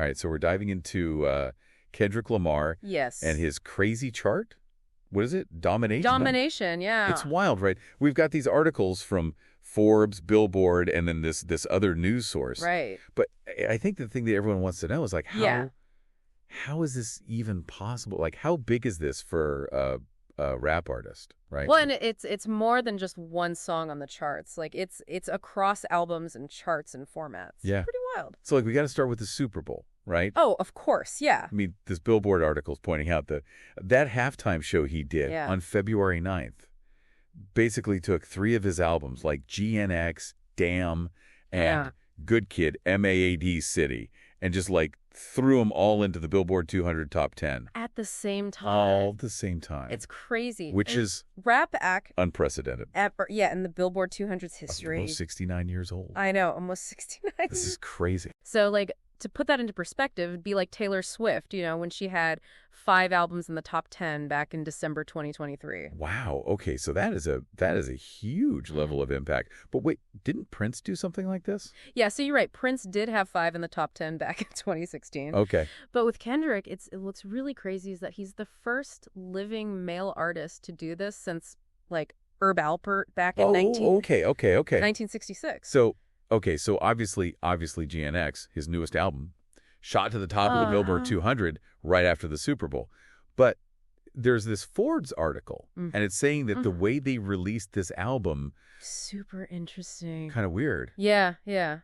All right, so we're diving into Kendrick Lamar Yes. and his crazy chart. What is it? Domination? Domination, yeah. It's wild, right? We've got these articles from Forbes, Billboard, and then this other news source. Right. But I think the thing that everyone wants to know is, like, Yeah. how is this even possible? Like, how big is this for a rap artist, right? Well, and it's more than just one song on the charts. Like, it's across albums and charts and formats. Yeah. Pretty wild. So, like, we got to start with the Super Bowl, right? Oh, of course, yeah. I mean, this Billboard article is pointing out that halftime show he did on February 9th basically took 3 of his albums, like GNX, Damn, and Good Kid, MAAD City, and just, like, threw them all into the Billboard 200 top 10. At the same time. All at the same time. It's crazy. Which is rap act unprecedented. In the Billboard 200's history. Almost 69 years old. I know, almost 69. This is crazy. So, like, to put that into perspective, it'd be like Taylor Swift, when she had 5 albums in the top 10 back in December 2023. Wow. Okay, so that is a huge level of impact. But wait, didn't Prince do something like this? Yeah, so you're right. Prince did have 5 in the top 10 back in 2016. Okay. But with Kendrick, what's really crazy is that he's the first living male artist to do this since, like, Herb Alpert back in 1966. So obviously GNX, his newest album, shot to the top of the Billboard 200 right after the Super Bowl. But there's this Forbes article, and it's saying that the way they released this album... Super interesting. Kind of weird. Yeah, yeah.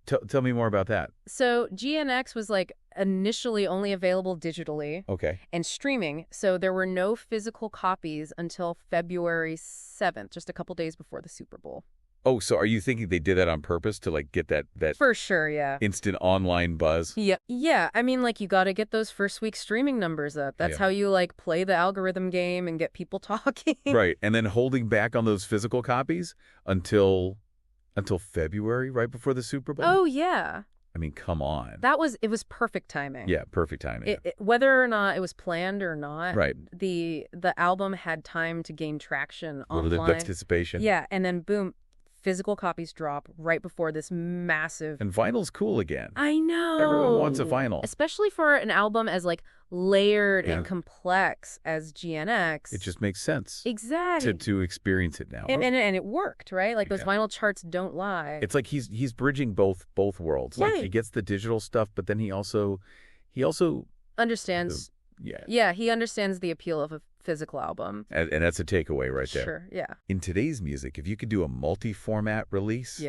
Tell me more about that. So GNX was, like, initially only available digitally and streaming, so there were no physical copies until February 7th, just a couple days before the Super Bowl. Oh, so are you thinking they did that on purpose to, like, get that For sure, yeah. instant online buzz? Yeah. Yeah, I mean, like, you got to get those first week streaming numbers up. That's how you, like, play the algorithm game and get people talking. Right, and then holding back on those physical copies until February, right before the Super Bowl? Oh, yeah. I mean, come on. It was perfect timing. Yeah, perfect timing. Whether or not it was planned or not, right. The album had time to gain traction online. A little bit of anticipation. Yeah, and then boom, physical copies drop right before this massive... And vinyl's cool again. I know. Everyone wants a vinyl. Especially for an album as, like, layered and complex as GNX. It just makes sense. Exactly. To experience it now. And it worked, right? Like, those vinyl charts don't lie. It's like he's bridging both worlds. Right. Like, he gets the digital stuff, but then he also understands... Yeah, he understands the appeal of a physical album. And that's a takeaway right there. Sure, yeah. In today's music, if you could do a multi-format release,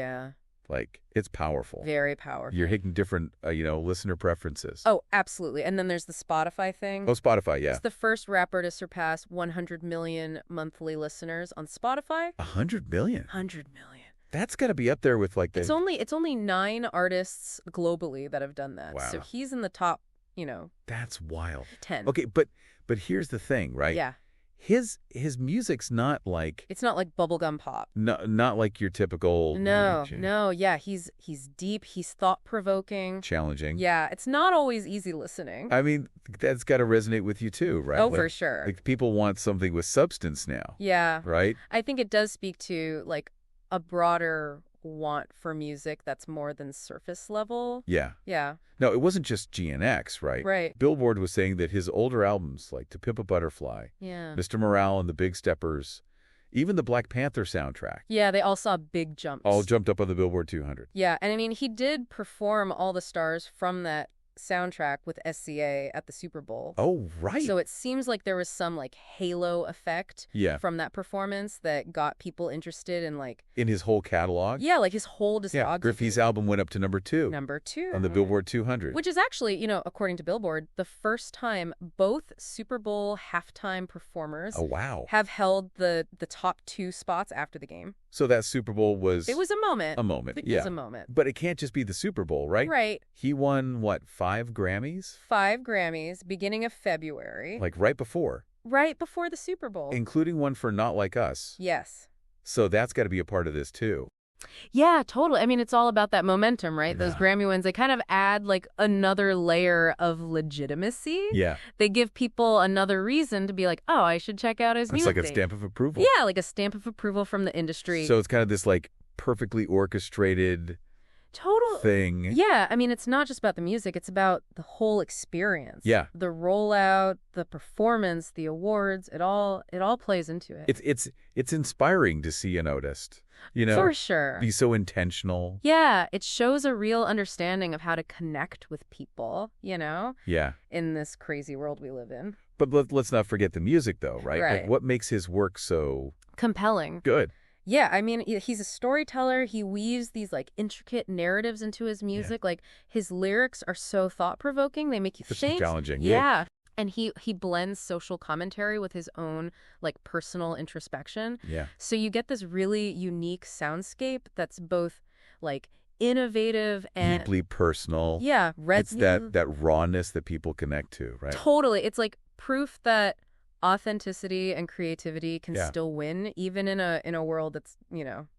like, it's powerful. Very powerful. You're hitting different, listener preferences. Oh, absolutely. And then there's the Spotify thing. Oh, Spotify, yeah. It's the first rapper to surpass 100 million monthly listeners on Spotify. 100 million? 100 million. That's got to be up there with, like, the... It's only 9 artists globally that have done that. Wow. So he's in the top, That's wild. 10. Okay, but here's the thing, right? Yeah. His music's not like... It's not like bubblegum pop. No, not like your typical... No, yeah. He's deep. He's thought-provoking. Challenging. Yeah, it's not always easy listening. I mean, that's got to resonate with you too, right? Oh, like, for sure. Like, people want something with substance now. Yeah. Right? I think it does speak to, like, a broader want for music that's more than surface level. Yeah. Yeah. No, it wasn't just GNX, right? Right. Billboard was saying that his older albums, like To Pimp a Butterfly, Mr. Morale and the Big Steppers, even the Black Panther soundtrack. Yeah, they all saw big jumps. All jumped up on the Billboard 200. Yeah, and I mean, he did perform all the stars from that soundtrack with SCA at the Super Bowl. Oh, right. So it seems like there was some, like, halo effect from that performance that got people interested in, like... In his whole catalog? Yeah, like his whole discography. Yeah, Griffey's album went up to number 2. Number 2. On the Billboard 200. Which is actually, according to Billboard, the first time both Super Bowl halftime performers have held the top 2 spots after the game. So that Super Bowl was... It was a moment. A moment, It was a moment. But it can't just be the Super Bowl, right? Right. He won, what, 5 Grammys? 5 Grammys, beginning of February. Like right before? Right before the Super Bowl. Including one for Not Like Us. Yes. So that's got to be a part of this, too. Yeah, totally. I mean, it's all about that momentum, right? Those Grammy wins, they kind of add, like, another layer of legitimacy. Yeah. They give people another reason to be like, oh, I should check out his music. It's like a stamp of approval. Yeah, like a stamp of approval from the industry. So it's kind of this, like, perfectly orchestrated... thing. Yeah, I mean, it's not just about the music, it's about the whole experience. Yeah. The rollout, the performance, the awards, it all plays into it. It's inspiring to see an artist, For sure. be so intentional. Yeah, it shows a real understanding of how to connect with people, Yeah. in this crazy world we live in. But let's not forget the music, though, right? Right. Like, what makes his work so compelling? Good. Yeah, I mean, he's a storyteller. He weaves these, intricate narratives into his music. Yeah. His lyrics are so thought-provoking. They make you think. Challenging. Yeah. And he blends social commentary with his own, personal introspection. Yeah. So you get this really unique soundscape that's both, innovative and deeply personal. Yeah. It's that rawness that people connect to, right? Totally. It's proof that authenticity and creativity can still win, even in a world that's,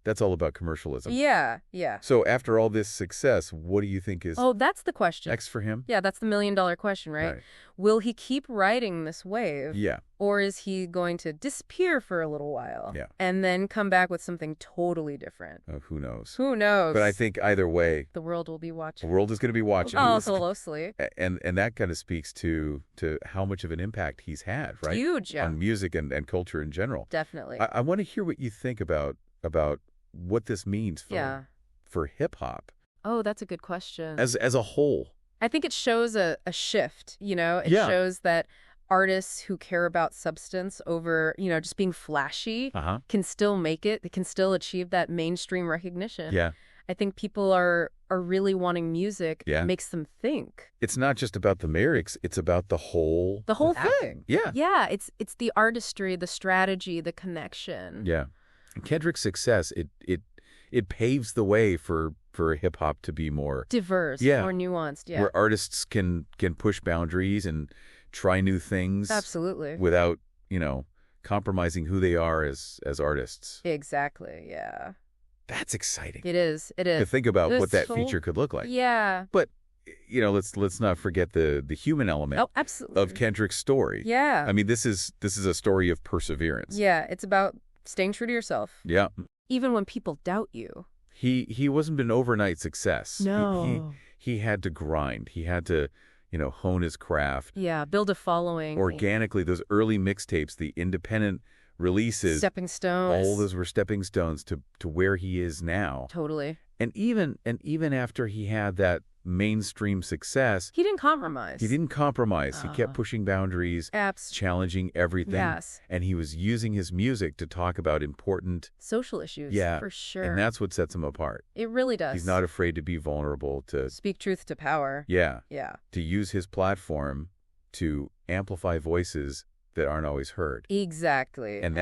That's all about commercialism. Yeah, yeah. So after all this success, what do you think is... Oh, that's the question. Next for him? Yeah, that's the million-dollar question, right? Will he keep riding this wave? Yeah. Or is he going to disappear for a little while? Yeah. And then come back with something totally different? Oh, who knows? Who knows? But I think either way... The world will be watching. The world is going to be watching. Oh, closely. And that kind of speaks to how much of an impact he's had, right? Huge, yeah. On music and culture in general. Definitely. I want to hear what you think about what this means for hip-hop. Oh, that's a good question. As a whole. I think it shows a shift, It shows that artists who care about substance over, just being flashy can still make it. They can still achieve that mainstream recognition. Yeah. I think people are really wanting music that makes them think. It's not just about the lyrics, it's about the whole thing. Yeah. Yeah, it's the artistry, the strategy, the connection. Yeah. And Kendrick's success, it paves the way for hip hop to be more diverse, more nuanced, where artists can push boundaries and try new things. Absolutely. Without, compromising who they are as artists. Exactly, yeah. That's exciting. It is. To think about what that future could look like. Yeah. But let's not forget the human element absolutely. Of Kendrick's story. Yeah. I mean, this is a story of perseverance. Yeah, it's about staying true to yourself. Yeah. Even when people doubt you. He wasn't an overnight success. No. He had to grind. He had to, hone his craft. Yeah, build a following. Organically, those early mixtapes, the independent releases. Stepping stones. All those were stepping stones to where he is now. Totally. And even after he had that mainstream success, he didn't compromise. He kept pushing boundaries, challenging everything. Yes. And he was using his music to talk about important social issues. Yeah, for sure. And that's what sets him apart. It really does. He's not afraid to be vulnerable, to speak truth to power. Yeah. Yeah. To use his platform to amplify voices that aren't always heard. Exactly. And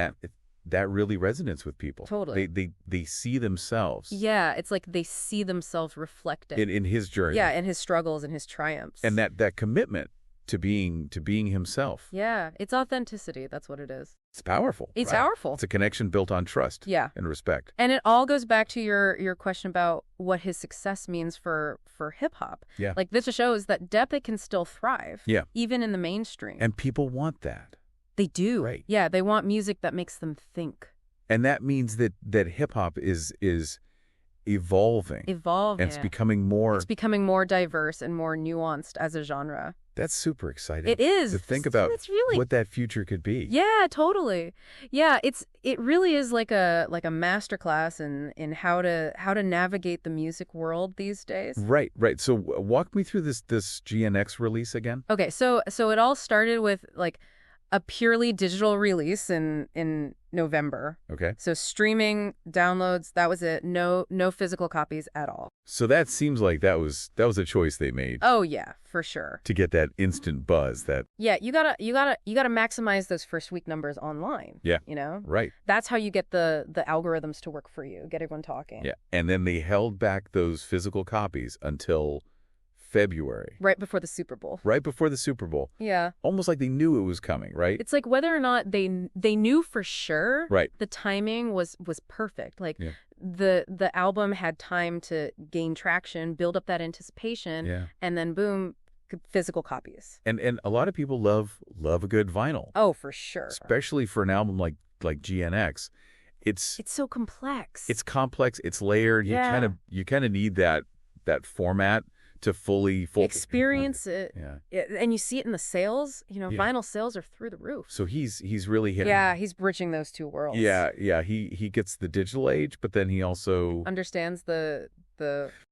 that really resonates with people. Totally. They see themselves. Yeah, it's like they see themselves reflected. In his journey. Yeah, in his struggles and his triumphs. And that commitment to being himself. Yeah, it's authenticity. That's what it is. It's powerful. It's powerful. It's a connection built on trust. Yeah. And respect. And it all goes back to your question about what his success means for hip-hop. Yeah. This shows that depth can still thrive. Yeah. Even in the mainstream. And people want that. They do. Right. Yeah, they want music that makes them think. And that means that hip-hop is evolving. And it's becoming more... It's becoming more diverse and more nuanced as a genre. That's super exciting. It is. To think about what that future could be. Yeah, totally. Yeah, it really is like a masterclass in how to navigate the music world these days. Right. So walk me through this GNX release again. Okay, so it all started with a purely digital release in November. Okay. So streaming, downloads, that was it. No physical copies at all. So that seems like that was a choice they made. Oh yeah, for sure. To get that instant buzz that... Yeah, you gotta maximize those first week numbers online. Yeah. Right. That's how you get the algorithms to work for you, get everyone talking. Yeah. And then they held back those physical copies until February. Right before the Super Bowl. Right before the Super Bowl. Yeah. Almost like they knew it was coming, right? It's like whether or not they knew for sure. Right. The timing was perfect. The album had time to gain traction, build up that anticipation, and then boom, physical copies. And a lot of people love a good vinyl. Oh, for sure. Especially for an album like It's so complex. It's complex, it's layered. Yeah. You kind of need that that format to fully experience it. And you see it in the sales. Vinyl sales are through the roof. So he's really hitting. Yeah, he's bridging those two worlds. Yeah. He gets the digital age, but then he also understands the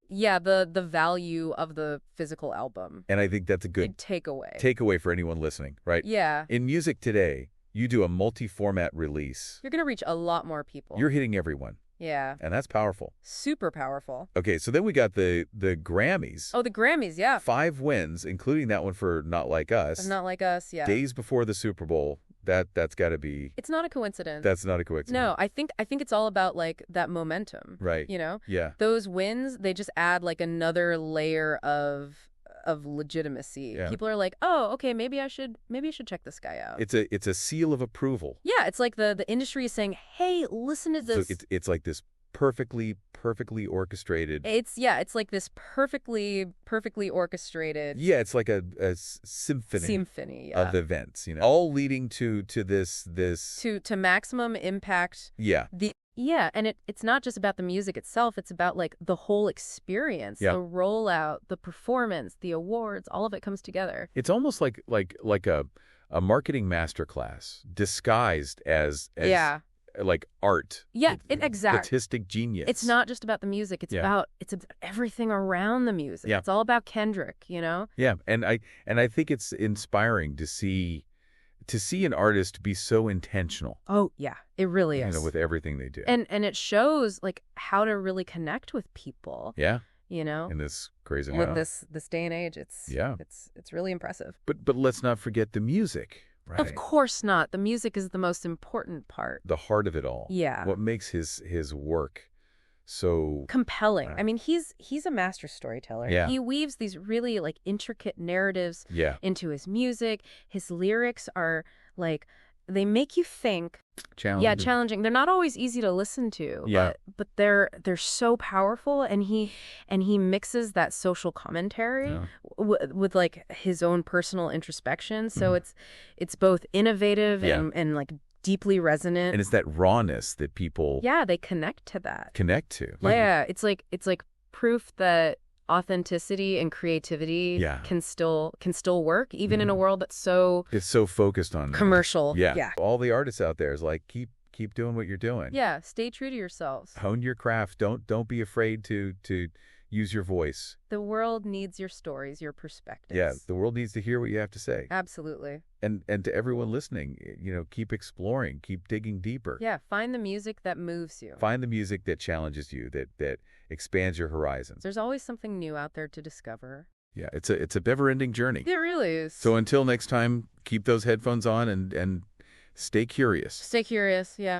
value of the physical album. And I think that's a good takeaway for anyone listening, right? Yeah. In music today, you do a multi-format release. You're going to reach a lot more people. You're hitting everyone. Yeah. And that's powerful. Super powerful. Okay, so then we got the Grammys. Oh, the Grammys, yeah. 5 wins, including that one for Not Like Us. Not Like Us, yeah. Days before the Super Bowl. That's got to be... It's not a coincidence. That's not a coincidence. No, I think it's all about, like, that momentum. Right. Yeah. Those wins, they just add, like, another layer of legitimacy. Yeah. People are like, oh, okay, maybe I should check this guy out. It's a seal of approval. Yeah, it's like the industry is saying, hey, listen to this. So it's like this perfectly orchestrated. It's like this perfectly orchestrated. Yeah, it's like a symphony of events, all leading to this to maximum impact. Yeah. And it's not just about the music itself, it's about like the whole experience, the rollout, the performance, the awards, all of it comes together. It's almost like a marketing masterclass disguised as like art. Yeah, exactly. Artistic genius. It's not just about the music. It's about everything around the music. Yeah. It's all about Kendrick, Yeah, and I think it's inspiring to see an artist be so intentional. Oh, yeah, it really is. With everything they do. And it shows like how to really connect with people. Yeah. In this crazy with this day and age, it's really impressive. But let's not forget the music. Right. Of course not. The music is the most important part. The heart of it all. Yeah. What makes his work so compelling. I mean, he's a master storyteller. Yeah. He weaves these really like intricate narratives into his music. His lyrics are like they make you think. Challenging. Yeah, challenging. They're not always easy to listen to. Yeah. But they're so powerful, and he mixes that social commentary with like his own personal introspection. So it's both innovative and like deeply resonant. And it's that rawness that people they connect to that. Yeah. It's like proof that authenticity and creativity can still work even in a world that's so focused on commercial. All the artists out there is like keep doing what you're doing. Stay true to yourselves. Hone your craft. Don't be afraid to use your voice. The world needs your stories, your perspectives. Yeah, the world needs to hear what you have to say. Absolutely. And to everyone listening, keep exploring, keep digging deeper. Yeah, find the music that moves you. Find the music that challenges you, that expands your horizons. There's always something new out there to discover. Yeah, it's a never-ending journey. It really is. So until next time, keep those headphones on and stay curious. Stay curious, yeah.